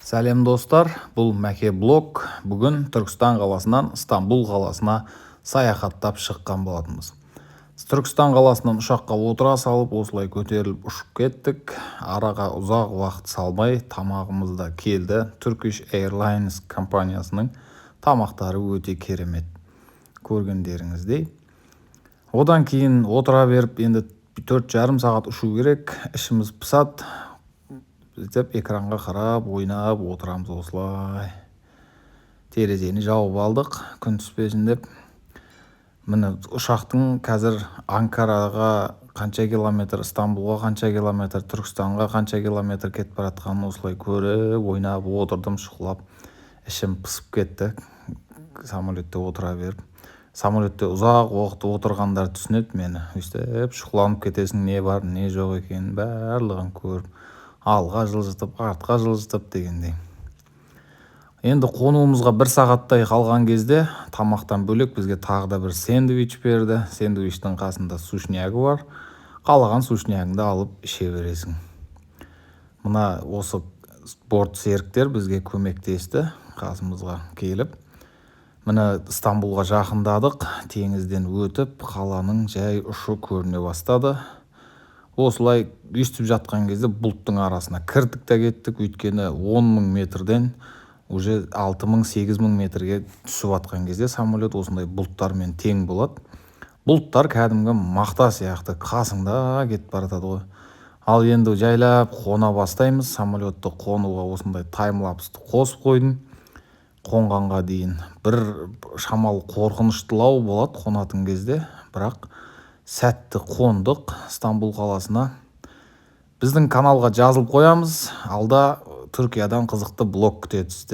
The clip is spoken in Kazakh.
Сәлем достар, бұл Мәке блог. Бүгін Түркістан қаласынан Стамбул қаласына саяхаттап шыққан болатынбыз. Түркістан қаласынан ұшаққа отыра салып, осылай көтеріліп ұшып кеттік. Араға ұзақ уақыт салмай тамағымыз да келді. Turkish Airlines компаниясының тамақтары өте керемет. Көргендеріңіздей. Одан кейін отыра беріп, енді 4,5 сағат ұшу керек. Ішіміз пысады. Деп экранға қарап ойнап отырамыз осылай. Терезені жауып алдық, күн түспесін деп. Міне ұшақтың қазір Анкараға қанша километр, Стамбулға қанша километр, Түркістанға қанша километр кетіп баратқанын осылай көріп, ойнап отырдым, шұқылап. Ішім пысып кетті. Самолетте отыра беріп. Самолетте ұзақ уақыт отырғандар түсінеді мені. Өстіп шұқыланып кетесің, не бар, не жоқ екенін барлығын көріп. Алға жылжытып, артқа жылжытып дегендей. Енді қонуымызға 1 сағаттай қалған кезде тамақтан бөлек бізге тағы да бір сэндвич берді. Сэндвичтің қасында сушнягы бар. Қалаған сушнягыңды алып іше бересің. Мына осы борт серіктер бізге көмектесті, қасымызға келіп. Міне Стамбулға жақындадық, теңізден өтіп, қаланың жай ұшы көріне бастады. Осылай өстіп жатқан кезде бұлттың арасына кірдік те кеттік, өйткені 10.000 метрден уже 6.000-8.000 метрге түсіп жатқан кезде самолет осындай бұлттармен тең болады. Бұлттар кәдімгі мақта сияқты қасыңда кетіп баратады ғой. Ал енді жайлап қона бастаймыз. Самолетті қонуға осындай таймлапсты қосып қойдым. Қонғанға дейін бір шамалы қорқыныштылау болады қонатын кезде, бірақ сәтті қондық Стамбул қаласына. Біздің каналға жазылып қоямыз. Алда Түркиядан қызықты блог күтеді сіздер.